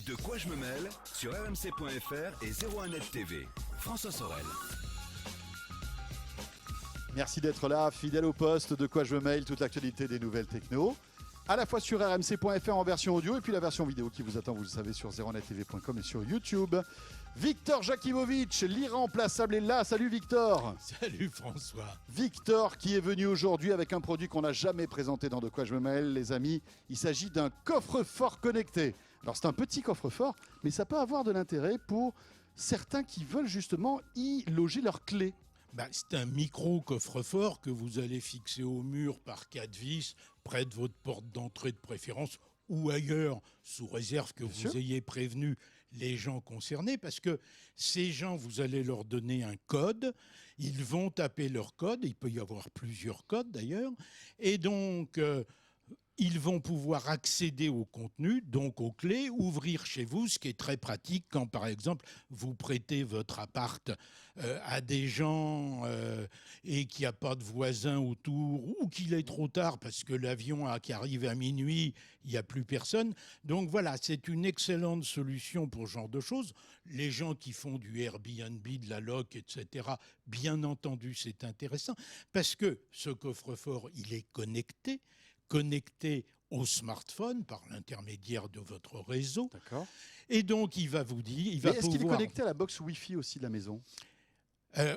De quoi je me mêle sur rmc.fr et 01net TV. François Sorel. Merci d'être là, fidèle au poste. De quoi je me mêle, toute l'actualité des nouvelles techno. À la fois sur rmc.fr en version audio et puis la version vidéo qui vous attend, vous le savez, sur 01nettv.com et sur YouTube. Victor Jakimovic, l'irremplaçable est là. Salut Victor. Salut François. Victor qui est venu aujourd'hui avec un produit qu'on n'a jamais présenté dans De quoi je me mêle, les amis. Il s'agit d'un coffre-fort connecté. Alors c'est un petit coffre-fort, mais ça peut avoir de l'intérêt pour certains qui veulent justement y loger leurs clés. C'est un micro-coffre-fort que vous allez fixer au mur par 4 vis, près de votre porte d'entrée de préférence ou ailleurs, sous réserve que vous ayez prévenu les gens concernés, parce que ces gens, vous allez leur donner un code, ils vont taper leur code, il peut y avoir plusieurs codes d'ailleurs, et donc ils vont pouvoir accéder au contenu, donc aux clés, ouvrir chez vous, ce qui est très pratique quand, par exemple, vous prêtez votre appart à des gens et qu'il n'y a pas de voisins autour, ou qu'il est trop tard parce que l'avion qui arrive à minuit, il n'y a plus personne. Donc voilà, c'est une excellente solution pour ce genre de choses. Les gens qui font du Airbnb, de la loc, etc., bien entendu, c'est intéressant parce que ce coffre-fort, il est connecté au smartphone par l'intermédiaire de votre réseau. D'accord. Et donc, il va vous dire... Est-ce qu'il est connecté à la box Wi-Fi aussi de la maison ?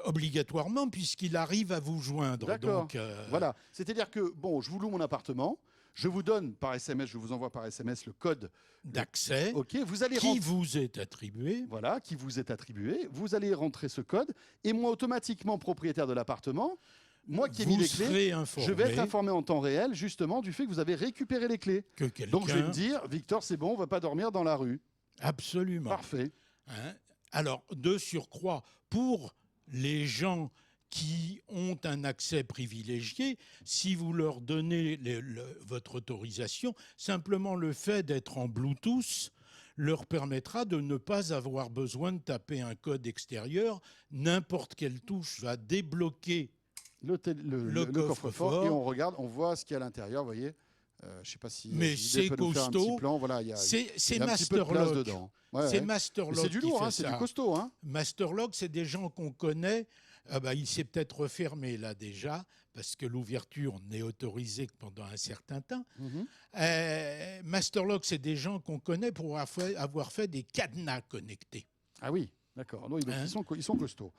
Obligatoirement, puisqu'il arrive à vous joindre. D'accord. Donc, Voilà. C'est-à-dire que, je vous loue mon appartement, je vous donne par SMS, je vous envoie par SMS le code d'accès vous allez qui vous est attribué. Voilà, qui vous est attribué. Vous allez rentrer ce code et moi, automatiquement, propriétaire de l'appartement, moi qui ai mis les clés, je vais être informé en temps réel justement du fait que vous avez récupéré les clés. Donc je vais me dire, Victor, c'est bon, on ne va pas dormir dans la rue. Absolument. Parfait. Alors, de surcroît, pour les gens qui ont un accès privilégié, si vous leur donnez votre autorisation, simplement le fait d'être en Bluetooth leur permettra de ne pas avoir besoin de taper un code extérieur. N'importe quelle touche va débloquer le coffre-fort. Et on regarde, on voit ce qu'il y a à l'intérieur, vous voyez. Je ne sais pas si mais c'est costaud. Voilà, c'est Masterlock dedans. C'est Masterlock. C'est du lourd, c'est du costaud. Masterlock, c'est des gens qu'on connaît. Il s'est peut-être refermé là déjà, parce que l'ouverture n'est autorisée que pendant un certain temps. Masterlock, c'est des gens qu'on connaît pour avoir fait des cadenas connectés. Ah oui. D'accord, donc ils sont costauds.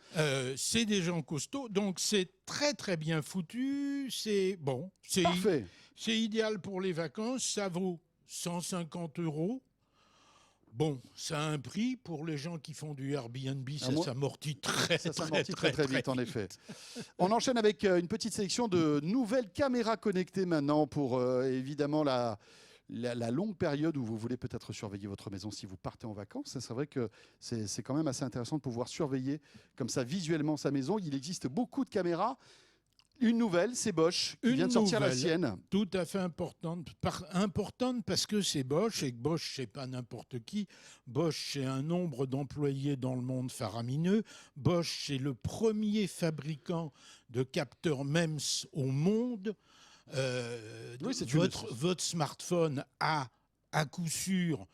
C'est des gens costauds, donc c'est très très bien foutu. C'est bon, parfait. C'est idéal pour les vacances. Ça vaut 150 €. Bon, ça a un prix pour les gens qui font du Airbnb, ça s'amortit très vite en effet. On enchaîne avec une petite sélection de nouvelles caméras connectées maintenant pour évidemment la longue période où vous voulez peut-être surveiller votre maison si vous partez en vacances. C'est vrai que c'est quand même assez intéressant de pouvoir surveiller comme ça visuellement sa maison. Il existe beaucoup de caméras. Une nouvelle, c'est Bosch qui vient de sortir la sienne. Tout à fait importante parce que c'est Bosch et que Bosch, c'est pas n'importe qui. Bosch, c'est un nombre d'employés dans le monde faramineux. Bosch, c'est le premier fabricant de capteurs MEMS au monde. Votre smartphone a à coup sûr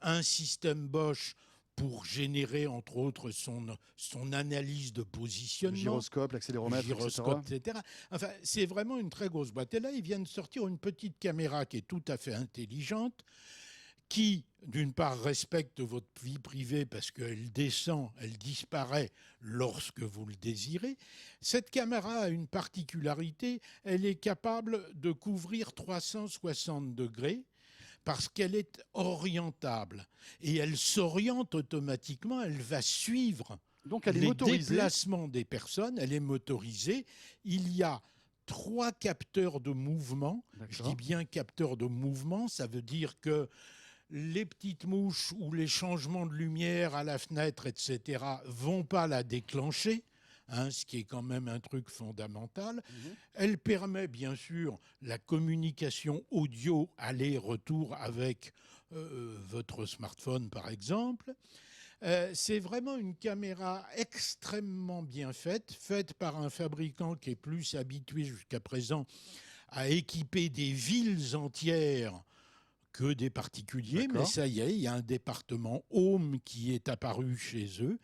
un système Bosch pour générer, entre autres, son analyse de positionnement. Le gyroscope, l'accéléromètre, etc. Enfin, c'est vraiment une très grosse boîte. Et là, ils viennent de sortir une petite caméra qui est tout à fait intelligente, qui, d'une part, respecte votre vie privée parce qu'elle descend, elle disparaît lorsque vous le désirez. Cette caméra a une particularité, elle est capable de couvrir 360 degrés parce qu'elle est orientable. Et elle s'oriente automatiquement, elle va suivre les déplacements des personnes, elle est motorisée. Il y a 3 capteurs de mouvement. Je dis bien capteurs de mouvement, ça veut dire que les petites mouches ou les changements de lumière à la fenêtre, etc., vont pas la déclencher, ce qui est quand même un truc fondamental. Elle permet bien sûr la communication audio aller-retour avec votre smartphone, par exemple. C'est vraiment une caméra extrêmement bien faite par un fabricant qui est plus habitué jusqu'à présent à équiper des villes entières que des particuliers, mais D'accord. ça y est, il y a un département Home qui est apparu chez eux.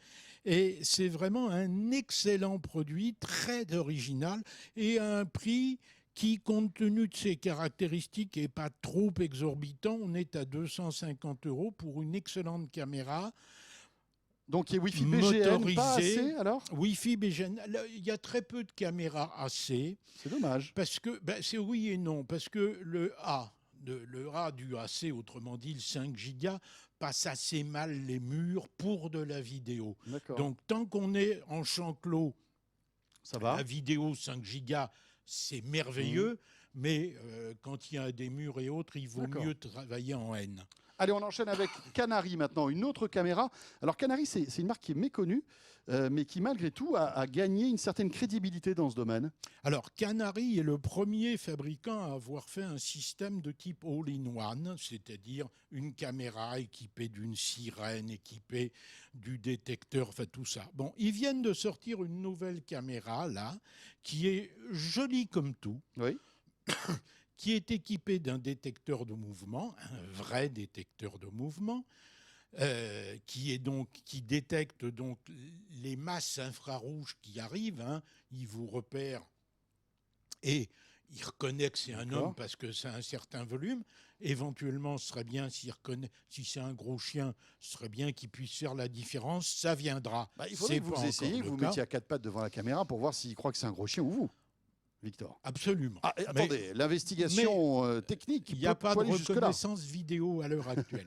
Et c'est vraiment un excellent produit, très original, et à un prix qui, compte tenu de ses caractéristiques, n'est pas trop exorbitant. On est à 250 € pour une excellente caméra Donc, il y a Wi-Fi BGN, pas motorisée. assez alors? Wi-Fi BGN. Là, il y a très peu de caméras AC, C'est dommage. parce que c'est oui et non, parce que le A du AC, autrement dit le 5 gigas, passe assez mal les murs pour de la vidéo. D'accord. Donc tant qu'on est en champ clos, Ça va. la vidéo 5 gigas, c'est merveilleux, mais quand il y a des murs et autres, il vaut D'accord. mieux travailler en N. Allez, on enchaîne avec Canary maintenant, une autre caméra. Alors Canary, c'est une marque qui est méconnue, mais qui malgré tout a gagné une certaine crédibilité dans ce domaine. Alors, Canary est le premier fabricant à avoir fait un système de type all-in-one, c'est-à-dire une caméra équipée d'une sirène, équipée du détecteur, enfin tout ça. Bon, ils viennent de sortir une nouvelle caméra, là, qui est jolie comme tout, Oui. qui est équipée d'un détecteur de mouvement, un vrai détecteur de mouvement, qui détecte donc les masses infrarouges qui arrivent. Il vous repère et il reconnaît que c'est un D'accord. homme parce que c'est un certain volume. Éventuellement, ce serait bien s'il reconnaît, si c'est un gros chien, ce serait bien qu'il puisse faire la différence. Ça viendra. Bah, il faudrait C'est que pas vous encore essayiez, que le vous cas. mettiez à quatre pattes devant la caméra pour voir s'il croit que c'est un gros chien ou vous, Victor. Absolument. Ah, et Mais attendez, l'investigation technique il n'y a peut pas de aller jusque-là. reconnaissance vidéo à l'heure actuelle.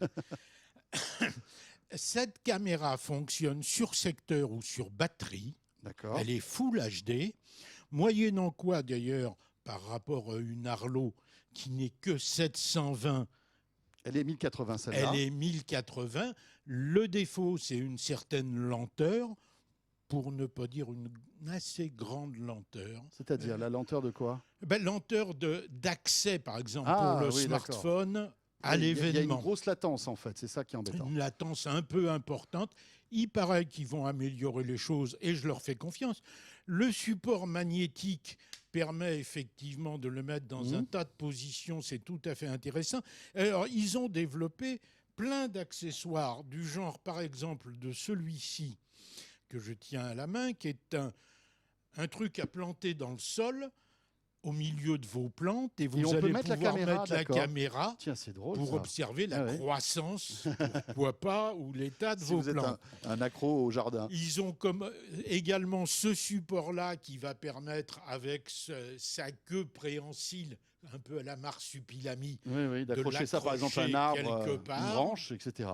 Cette caméra fonctionne sur secteur ou sur batterie. D'accord. Elle est Full HD, moyennant quoi d'ailleurs, par rapport à une Arlo qui n'est que 720, Elle est 1080 celle-là. elle est 1080. Le défaut, c'est une certaine lenteur, pour ne pas dire une assez grande lenteur. C'est-à-dire la lenteur de quoi? Lenteur d'accès, par exemple, Ah, pour le oui, d'accord. smartphone à Oui, il y a une l'événement. grosse latence en fait, c'est ça qui est embêtant. Une latence un peu importante. Il paraît qu'ils vont améliorer les choses et je leur fais confiance. Le support magnétique permet effectivement de le mettre dans un tas de positions, c'est tout à fait intéressant. Alors, ils ont développé plein d'accessoires du genre, par exemple, de celui-ci que je tiens à la main, qui est un truc à planter dans le sol au milieu de vos plantes et vous on peut allez mettre la pouvoir caméra, mettre la d'accord. caméra Tiens, c'est drôle pour ça. observer la Ah ouais. croissance, pourquoi pas, ou l'état de Si vos vous êtes plantes. un accro au jardin. Ils ont comme également ce support-là qui va permettre, avec sa queue préhensile, un peu à la marsupilami, Oui, d'accrocher ça par exemple à un l'accrocher arbre, quelque une part. branche, etc.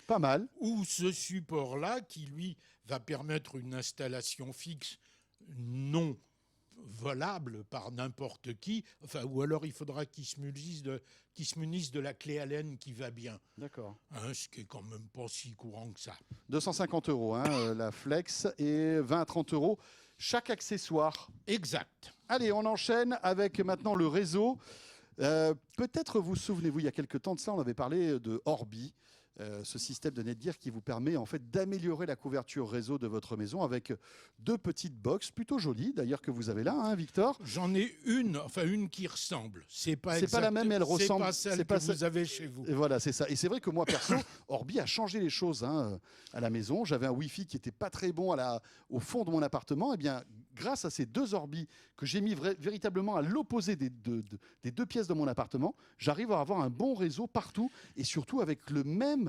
Pas mal. ou ce support-là qui, lui, va permettre une installation fixe non volable par n'importe qui, enfin, ou alors il faudra qu'il se munisse de la clé Allen qui va bien, D'accord. ce qui est quand même pas si courant que ça. 250 € la Flex et 20 à 30 € chaque accessoire. Exact. Allez, on enchaîne avec maintenant le réseau. Peut-être vous souvenez-vous, il y a quelques temps de ça, on avait parlé de Orbi, ce système de Netgear qui vous permet en fait d'améliorer la couverture réseau de votre maison avec deux petites box plutôt jolies, d'ailleurs que vous avez là, Victor. J'en ai une qui ressemble. C'est pas la même, mais elle ressemble. C'est pas celle c'est pas que vous avez chez vous. Et voilà, c'est ça. Et c'est vrai que moi, perso, Orbi a changé les choses à la maison. J'avais un Wi-Fi qui n'était pas très bon au fond de mon appartement. Et bien, grâce à ces deux Orbi que j'ai mis véritablement à l'opposé des deux pièces de mon appartement, j'arrive à avoir un bon réseau partout et surtout avec le même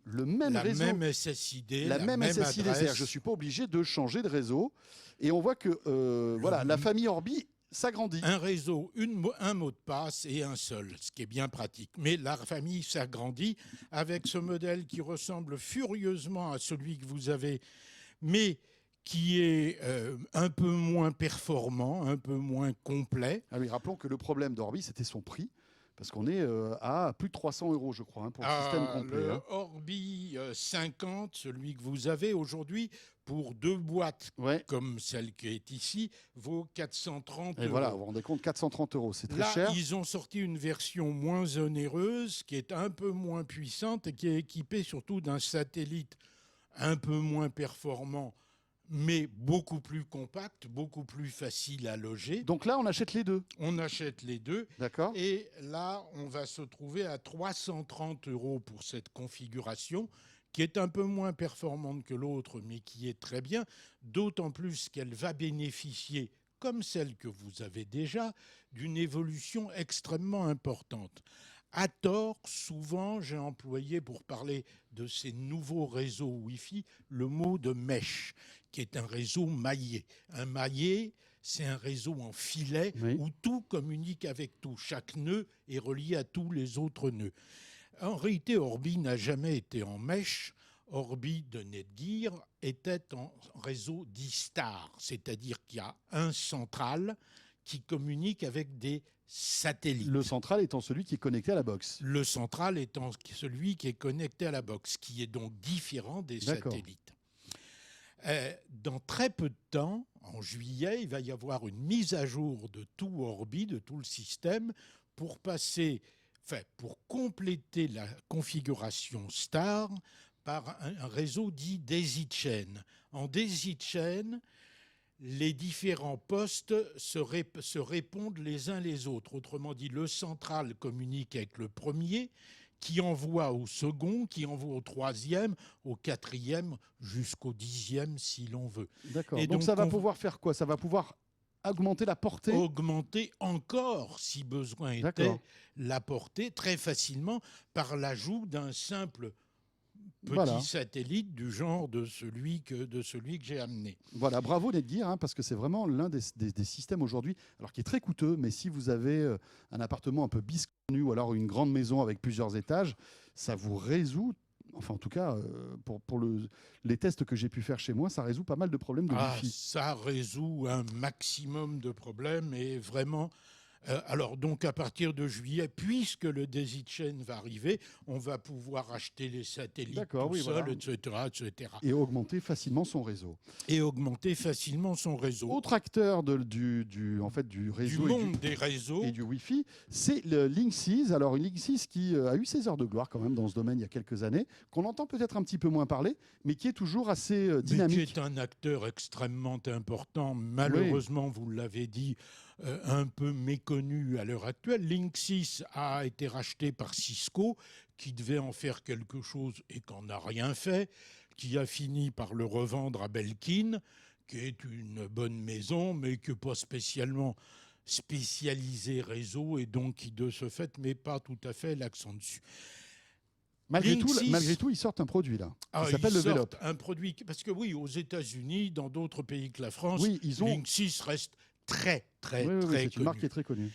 réseau. La même SSID. La même SSID, adresse. c'est-à-dire je ne suis pas obligé de changer de réseau. Et on voit que voilà, la famille Orbi s'agrandit. Un réseau, un mot de passe et un seul, ce qui est bien pratique. Mais la famille s'agrandit avec ce modèle qui ressemble furieusement à celui que vous avez, mais qui est un peu moins performant, un peu moins complet. Ah oui, rappelons que le problème d'Orbi, c'était son prix. Parce qu'on est à plus de 300 € je crois, pour le système complet. Le Orbi 50, celui que vous avez aujourd'hui, pour deux boîtes comme celle qui est ici, vaut 430 €. Et voilà, vous vous rendez compte, 430 €, c'est très Là, cher. ils ont sorti une version moins onéreuse, qui est un peu moins puissante et qui est équipée surtout d'un satellite un peu moins performant, mais beaucoup plus compact, beaucoup plus facile à loger. Donc là, on achète les deux. On achète les deux. D'accord. Et là, on va se trouver à 330 € pour cette configuration, qui est un peu moins performante que l'autre, mais qui est très bien, d'autant plus qu'elle va bénéficier, comme celle que vous avez déjà, d'une évolution extrêmement importante. À tort, souvent, j'ai employé pour parler de ces nouveaux réseaux Wi-Fi le mot de mesh, qui est un réseau maillé. Un maillé, c'est un réseau en filet où tout communique avec tout. Chaque nœud est relié à tous les autres nœuds. En réalité, Orbi n'a jamais été en mesh. Orbi de Netgear était en réseau D-Star, c'est-à-dire qu'il y a un central qui communique avec des satellites. Le central étant celui qui est connecté à la box. Le central étant celui qui est connecté à la box, qui est donc différent des satellites. Dans très peu de temps, en juillet, il va y avoir une mise à jour de tout Orbi, de tout le système, pour compléter la configuration Star par un réseau dit Daisy Chain. En Daisy Chain, les différents postes se répondent les uns les autres. Autrement dit, le central communique avec le premier, qui envoie au second, qui envoie au troisième, au quatrième, jusqu'au 10e si l'on veut. D'accord. Et donc ça va pouvoir faire quoi? Ça va pouvoir augmenter la portée? Augmenter encore, si besoin était, la portée très facilement par l'ajout d'un simple petit satellite du genre de celui que j'ai amené. Voilà, bravo Netgear, parce que c'est vraiment l'un des systèmes aujourd'hui, alors qui est très coûteux, mais si vous avez un appartement un peu biscornu ou alors une grande maison avec plusieurs étages, ça vous résout, enfin en tout cas pour les tests que j'ai pu faire chez moi, ça résout pas mal de problèmes de Wi-Fi. Ça résout un maximum de problèmes et vraiment... alors donc à partir de juillet, puisque le Daisy Chain va arriver, on va pouvoir acheter les satellites tout seul, etc. Et augmenter facilement son réseau. Autre acteur du réseau du monde des réseaux et du Wi-Fi, c'est le Linksys. Alors une Linksys qui a eu ses heures de gloire quand même dans ce domaine il y a quelques années, qu'on entend peut-être un petit peu moins parler, mais qui est toujours assez dynamique. Mais qui est un acteur extrêmement important. Malheureusement, vous l'avez dit, un peu méconnu à l'heure actuelle. Linksys a été racheté par Cisco, qui devait en faire quelque chose et qu'en a rien fait, qui a fini par le revendre à Belkin, qui est une bonne maison, mais qui n'est pas spécialement spécialisée réseau, et donc qui, de ce fait, met pas tout à fait l'accent dessus. Malgré tout, ils sortent un produit là. Il s'appelle le Velop. Un produit, parce que oui, aux États-Unis, dans d'autres pays que la France, Linksys reste très connu. C'est une marque qui est très connue.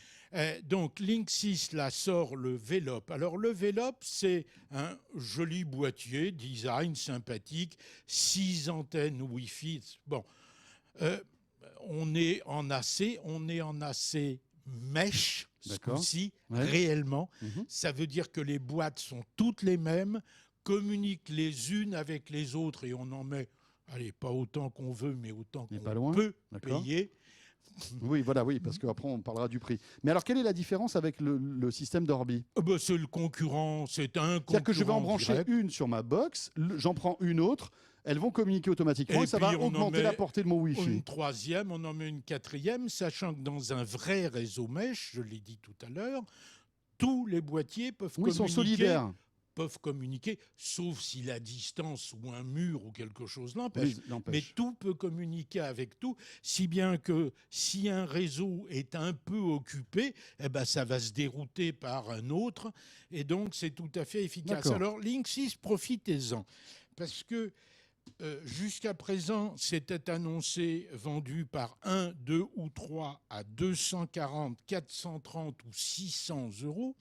Donc Linksys là sort le Velop. Alors le Velop, c'est un joli boîtier, design sympathique, 6 antennes Wi-Fi. Bon, on est en AC mesh, ce coup-ci, réellement. Ça veut dire que les boîtes sont toutes les mêmes, communiquent les unes avec les autres, et on en met, pas autant qu'on veut, mais autant qu'on peut payer. Oui, parce qu'après on parlera du prix. Mais alors, quelle est la différence avec le système d'Orbi? C'est le concurrent, c'est un concurrent. C'est-à-dire que je vais en brancher une sur ma box, j'en prends une autre, elles vont communiquer automatiquement et ça va augmenter la portée de mon Wi-Fi. Une troisième, on en met une quatrième, sachant que dans un vrai réseau mesh, je l'ai dit tout à l'heure, tous les boîtiers peuvent communiquer. Sont solidaires. Peuvent communiquer, sauf si la distance ou un mur ou quelque chose l'empêche. Mais tout peut communiquer avec tout, si bien que si un réseau est un peu occupé, ça va se dérouter par un autre, et donc c'est tout à fait efficace. Alors Linksys, profitez-en, parce que jusqu'à présent, c'était annoncé, vendu par 1, 2 ou 3 à 240, 430 ou 600 €.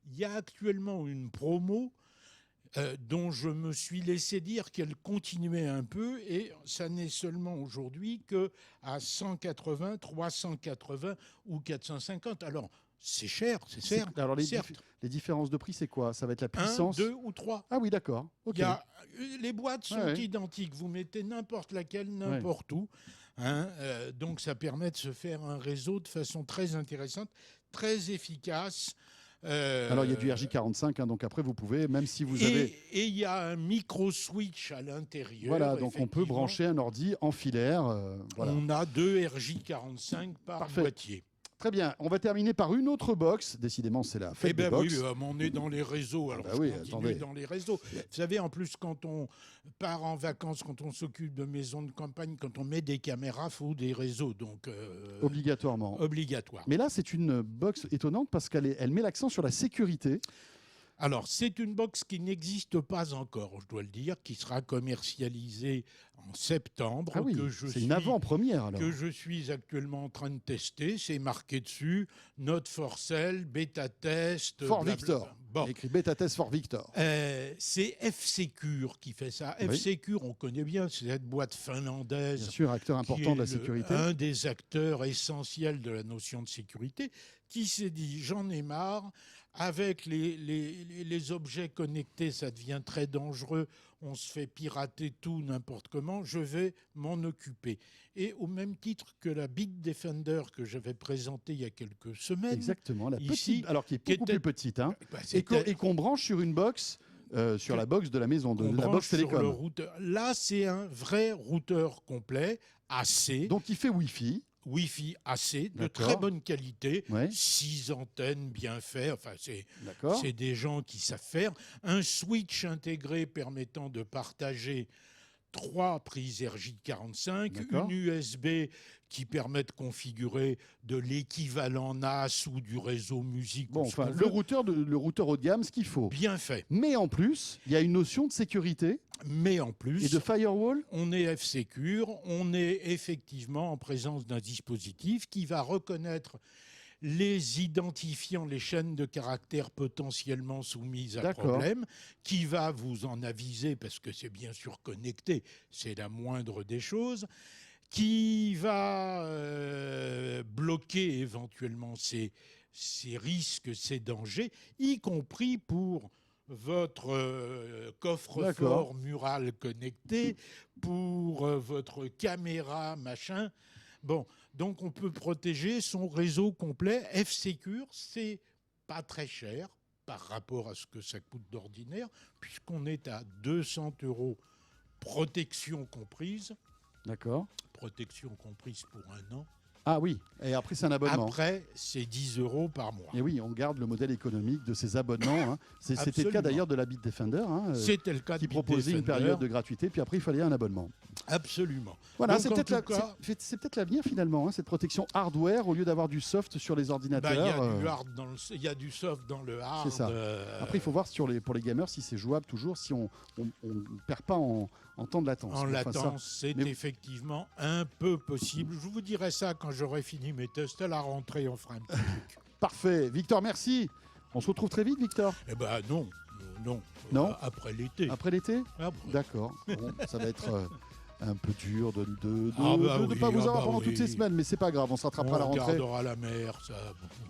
Il y a actuellement une promo dont je me suis laissé dire qu'elle continuait un peu, et ça n'est seulement aujourd'hui qu'à 180, 380 ou 450. Alors, c'est cher, c'est certes. Alors, les différences de prix, c'est quoi? Ça va être la puissance? 1, 2 ou 3. Ah oui, d'accord. Okay. Les boîtes sont identiques. Vous mettez n'importe laquelle, n'importe où. Donc, ça permet de se faire un réseau de façon très intéressante, très efficace. Alors il y a du RJ45, hein, donc après vous pouvez, même si vous avez... Et il y a un micro-switch à l'intérieur. Voilà, donc on peut effectivement. brancher un ordi en filaire. Voilà. On a 2 RJ45 par Parfait. boîtier. Très bien, on va terminer par une autre box. Décidément, c'est la fête Eh bien des box. oui, on est dans les réseaux. Alors bah oui, je continue attendez. dans les réseaux. Vous savez, en plus, quand on part en vacances, quand on s'occupe de maisons de campagne, quand on met des caméras, il faut des réseaux. Donc, Obligatoirement. obligatoire. Mais là, c'est une box étonnante parce elle met l'accent sur la sécurité. Alors, c'est une box qui n'existe pas encore, je dois le dire, qui sera commercialisée en septembre. Ah oui, c'est une avant-première alors. Que je suis actuellement en train de tester. C'est marqué dessus, Not for sale, bêta test. For blablabla. Victor. Bon. Écrit bêta test for Victor. C'est F-Secure qui fait ça. Oui. F-Secure, on connaît bien, c'est cette boîte finlandaise. Bien sûr, acteur qui important est de la sécurité. Un des acteurs essentiels de la notion de sécurité, qui s'est dit, j'en ai marre, avec les objets connectés, ça devient très dangereux, on se fait pirater tout n'importe comment, je vais m'en occuper. Et au même titre que la Bitdefender que j'avais présentée il y a quelques semaines, Exactement, la ici, petite, alors qui est qui beaucoup était- plus petite, hein, bah, et qu'on branche sur une box, sur la box de la maison, de on la branche box sur le télécom. routeur. Là, c'est un vrai routeur complet, AC, Donc il fait Wi-Fi. Wi-Fi AC, de D'accord. très bonne qualité, Ouais. 6 antennes bien faites, enfin D'accord. c'est des gens qui savent faire. Un switch intégré permettant de partager 3 prises RJ45, D'accord. une USB qui permet de configurer de l'équivalent NAS ou du réseau musique. Bon, ou ce enfin, qu'on le veut. routeur haut de gamme, ce qu'il faut. Bien fait. Mais en plus, il y a une notion de sécurité Mais en plus, et de firewall. on est F-Secure, on est effectivement en présence d'un dispositif qui va reconnaître les identifiants, les chaînes de caractères potentiellement soumises à D'accord. problème, qui va vous en aviser, parce que c'est bien sûr connecté, c'est la moindre des choses, qui va bloquer éventuellement ces risques, ces dangers, y compris pour votre coffre-fort mural connecté, pour votre caméra, machin. Bon, donc on peut protéger son réseau complet. F-Secure, c'est pas très cher par rapport à ce que ça coûte d'ordinaire, puisqu'on est à 200 €, protection comprise. D'accord. Protection comprise pour 1 an. Ah oui, et après c'est un abonnement. Après, c'est 10 € par mois. Et oui, on garde le modèle économique de ces abonnements. Hein. C'était le cas Absolument. d'ailleurs de la Bitdefender, hein, C'était le cas qui de proposait une Bitdefender. période de gratuité, puis après il fallait un abonnement. Absolument. Voilà, Donc, c'est en peut-être tout cas, c'est peut-être l'avenir finalement, hein, cette protection hardware au lieu d'avoir du soft sur les bah, ordinateurs. il y a du hard dans il y a du soft dans le hard. C'est ça. Après, il faut voir pour les gamers si c'est jouable toujours, si on ne perd pas en temps de latence. En Enfin, ça, latence, c'est mais- effectivement un peu possible. Je vous dirai ça quand j'aurai fini mes tests à la rentrée, on fera un petit truc. Parfait. Victor, merci. On se retrouve très vite, Victor. Eh ben non, non. Non Après l'été. Après l'été Après. D'accord. Bon, ça va être un peu dur de Ah bah ne oui, pas vous ah avoir bah pendant oui. toutes ces semaines, mais c'est pas grave, on se rattrapera à la On rentrée. regardera la mer, ça.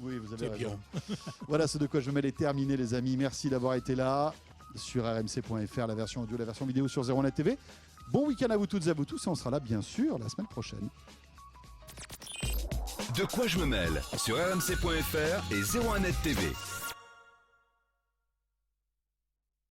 Oui, vous avez C'est raison. bien. Voilà, c'est de quoi je me l'ai terminé, les amis. Merci d'avoir été là sur rmc.fr, la version audio, la version vidéo sur 01net TV. Bon week-end à vous toutes et à vous tous, et on sera là, bien sûr, la semaine prochaine. De quoi je me mêle sur rmc.fr et 01net TV.